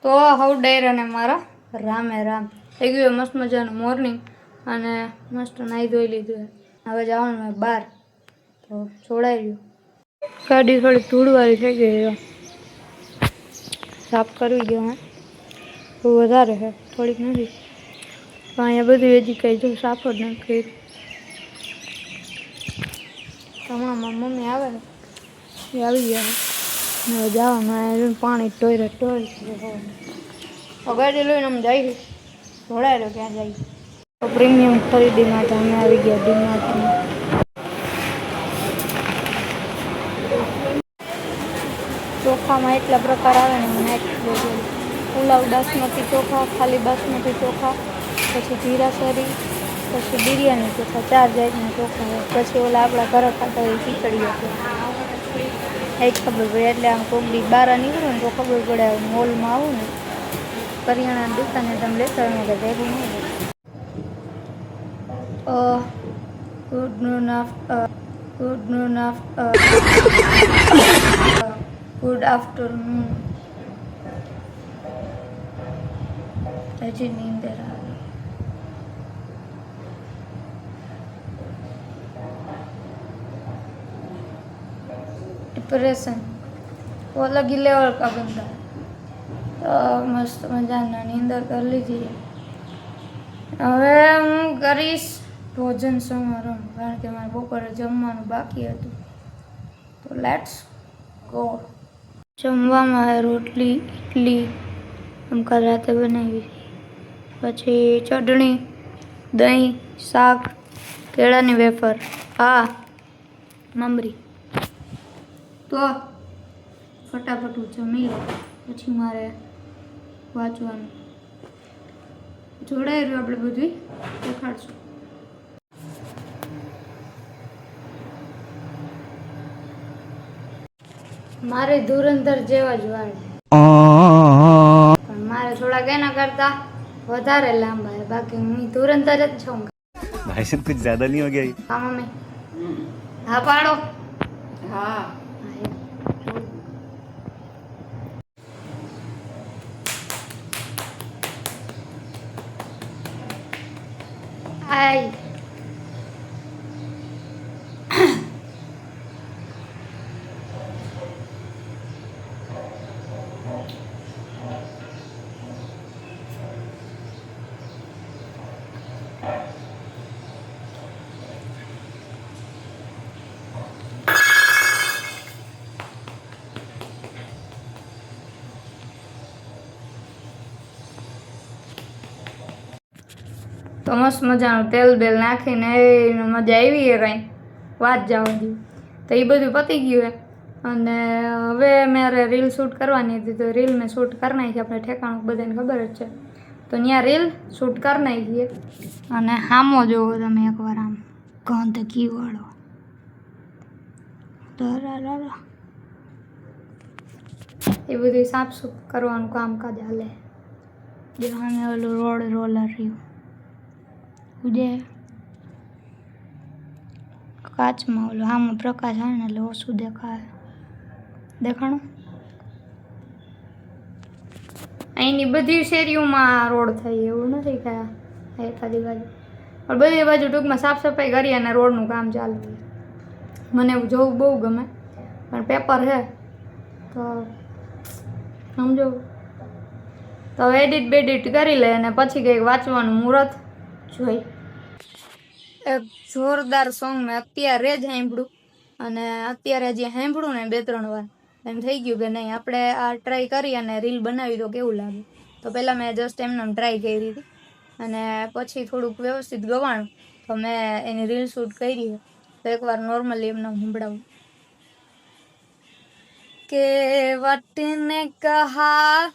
તો હવ ડેર અને મારા રામે રામ થઈ ગયું મસ્ત મજાનું મોર્નિંગ અને મસ્ત નાહી ધોઈ લીધું. હવે જવાનું હોય બહાર તો છોડાઈ રહ્યું. ગાડી થોડી ધૂળવાળી થઈ ગઈ, સાફ કરવી ગયો. બહુ વધારે છે, થોડીક નથી તો અહીંયા બધું હજી કંઈ જો સાફ જ નથી કર્યું. હમણાં મારી મમ્મી આવે ને એ આવી ગયા હવે જવાનું પાણી ટોયરે ટોય ગાડી લઈને અમે જઈએ જોડાયેલો ક્યાં જઈએ તો પ્રીમિયમ ખરીદી માટે અમે આવી ગયા ડીમાર્ટમાં. ચોખામાં એટલા પ્રકાર આવે ને મને પુલાવ બાસમતી ચોખા, ખાલી બાસમતી ચોખા, પછી જીરાસરી, પછી બિરયાની ચોખા, 4 જાતના ચોખા હોય. પછી ઓલા આપણા ઘરે ખાતા હોય ખીચડી એ જ ખબર પડે. એટલે આમ કોક દી બહાર નીકળું ને તો ખબર પડે. મોલમાં આવું ને કરિયાણાની દુકાને તમે લેતા હોય કે ભેગું નહીં. Good afternoon. હજી નીંદર આવે. ડિપ્રેશન वो अलग ही लेवल का बंदा है. तो मस्त मजाना નીંદર કરી લીધી. હવે હું કરીશ ભોજન સમારંભ, કારણ કે મારે બપોરે જમવાનું બાકી હતું. તો લેટ્સ ગો. જમવામાં રોટલી, ઇડલી આમ કાલ રાતે બનાવી, પછી ચટણી, દહીં, શાક, કેળાની વેફર, મમરી. તો ફટાફટ જમી લો, પછી મારે વાંચવાનું જોડાઈ રહ્યું. આપણે બધું દેખાડશું. મારે ધુરંધર જેવા જ વાળ પણ મારે થોડાક એના કરતા વધારે લાંબા છે. બાકી હું ધુરંધર જ છું. भाई साहब कुछ ज्यादा नहीं हो गया ये? હા મમ્મી, હા પાડો. હા આય તો મસ્ત મજાનું તેલ બેલ નાખીને એને મજા આવી છે કાંઈ વાત જવા દઉં. તો એ બધું પતી ગયું. અને હવે મારે રીલ શૂટ કરવાની હતી તો રીલ મેં શૂટ કરી નાખી. આપણે ઠેકાણું બધાને ખબર જ છે. તો ત્યાં રીલ શૂટ કરી નાખીએ. અને સામો જોવો તમે એકવાર, આમ ગંદકી વાળો એ બધું સાફ સૂફ કરવાનું કામકાજ હાલે. જે સામે ઓલું રોડ રોલર રહ્યું ઉજે કાચમાં ઓલો આમાં પ્રકાશ આવે ને એટલે ઓછું દેખાણું. અહીંની બધી શેરીઓમાં રોડ થાય એવું નથી કે એકાદી બાજુ, પણ બધી બાજુ ટૂંકમાં સાફ સફાઈ કરી અને રોડનું કામ ચાલુ હોય. મને એવું જોવું બહુ ગમે, પણ પેપર છે તો સમજો. તો એડિટ બેડિટ કરી લે અને પછી કંઈક વાંચવાનું મુહૂર્ત જોઈ. એક જોરદાર સોંગ મેં અત્યારે જ સાંભળ્યું, અને અત્યારે જે સાંભળ્યું ને 2-3 વાર એમ થઈ ગયું કે નહીં આપણે આ ટ્રાય કરી અને રીલ બનાવી તો કેવું લાગે. તો પહેલાં મેં જસ્ટ એમને ટ્રાય કરી હતી અને પછી થોડુંક વ્યવસ્થિત ગવાણું તો મેં એની રીલ શૂટ કરી. તો એકવાર નોર્મલી એમને સંભળાવું કે વટને કહા,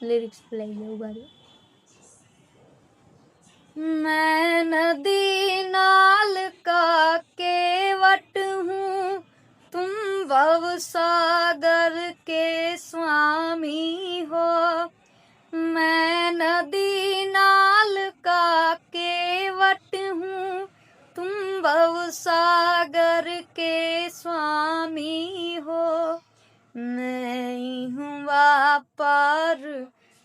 लिरिक्स लई लो बारी. मैं नदी नाल का केवट हूँ, तुम भव सागर के स्वामी हो. मैं नदी नाल का केवट हूँ, तुम भव सागर के स्वामी हो. मैं हूँ पार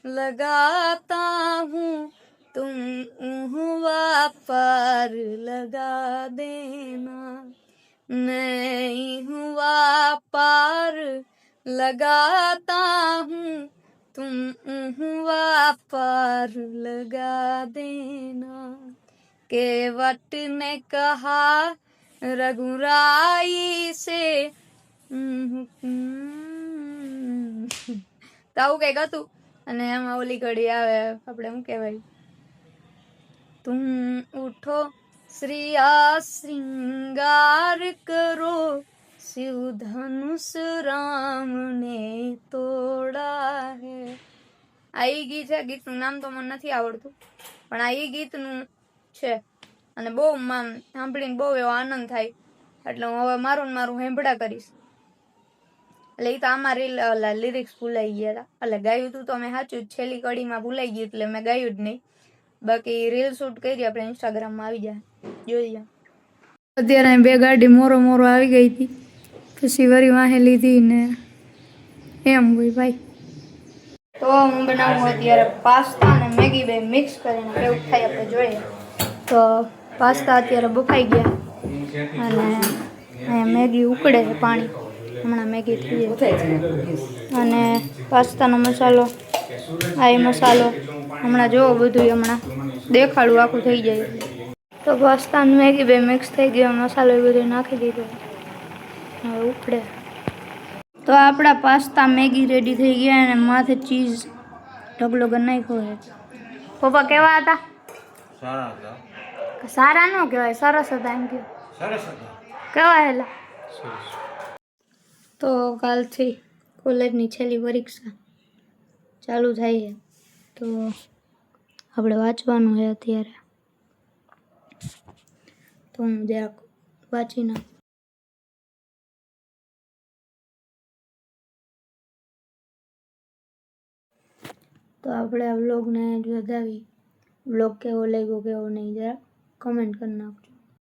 लगाता हूँ तुम हुआ पार लगा देना मैं हुआ पार लगाता हूँ तुम हुआ पार लगा देना केवट ने कहा रघुराई से તો આવું કંઈક હતું અને એમાં ઓલી ઘડી આવે આપણે શું કહેવાય તુમ ઉઠો શ્રીયા શ્રીંગાર કરો શિવ ધનુષ રામ ને તોડા હે આ ઈ ગીત છે ગીતનું નામ તો મને નથી આવડતું પણ આ ઈ ગીતનું છે અને બહુ સાંભળીને બહુ એવો આનંદ થાય એટલે હું હવે મારું ને મારું હેંભળા કરીશ એટલે એ તો આમાં લિરિક્સ ભૂલાઈ ગયા હતા એટલે ગાયું હતું તો મેં સાચું જ છેલ્લી કડીમાં ભૂલાઈ ગયું એટલે મેં ગાયું જ નહીં બાકી રીલ શૂટ કરી આપણે ઇન્સ્ટાગ્રામમાં આવી જાય જોઈએ અત્યારે બે ગાડી મોરો આવી ગઈ હતી પછી વરી વાહે લીધી ને એમ હોય ભાઈ તો હું બનાવું અત્યારે પાસ્તા અને મેગી બે મિક્સ કરીને કેવું થાય આપણે જોઈએ તો પાસ્તા અત્યારે બફાઈ ગયા અને અહીંયા મેગી ઉકળે છે પાણી હમણાં મેગી થઈ જાય અને પાસ્તાનો મસાલો આ એ મસાલો હમણાં જોવો બધું હમણાં દેખાડું આખું થઈ જાય તો પાસ્તા અને મેગી બે મિક્સ થઈ ગયો મસાલો એ બધું નાખી દીધો હવે ઉકળે તો આપણા પાસ્તા મેગી રેડી થઈ ગયા અને માથે ચીઝ ઢગલો કરી નાખ્યો છે પપ્પા કેવા હતા સારા ન કહેવાય સરસ હતા એમ કે કેવા હેલા તો કાલથી કોલેજની છેલ્લી પરીક્ષા ચાલુ થાય છે તો આપણે વાંચવાનું છે અત્યારે તો હું જરાક વાંચી નાખું તો આપણે આ વ્લોગને વધાવી વ્લોગ કેવો લાગ્યો કેવો નહીં જરા કમેન્ટ કરી નાખો